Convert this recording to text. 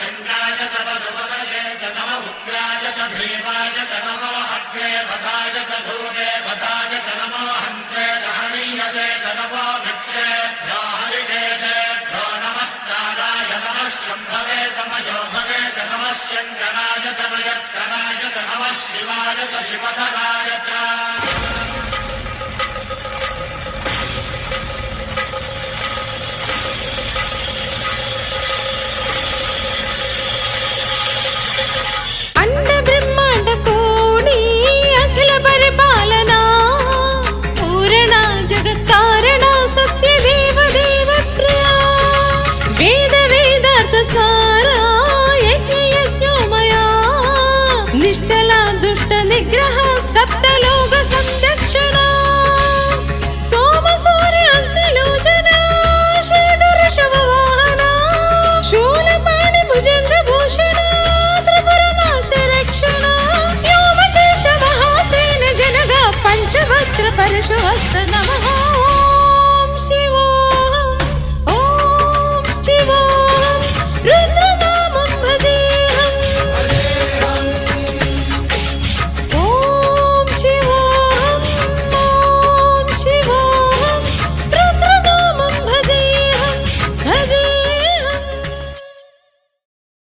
शङ्काय च पशुपतये च नम उग्राय च भीमाय च नमो अग्रे वधाय च धूरे वधाय च नमो हन्त्रे च हनीयसे च नमो वृक्षेभ्यो हरिकेशेभ्यो नमस्ताराय नमः शम्भवे च मयोभवे च नमः शङ्कराय च वयस्कराय च नमः शिवाय च शिवधराय च परशुहस्त नमः।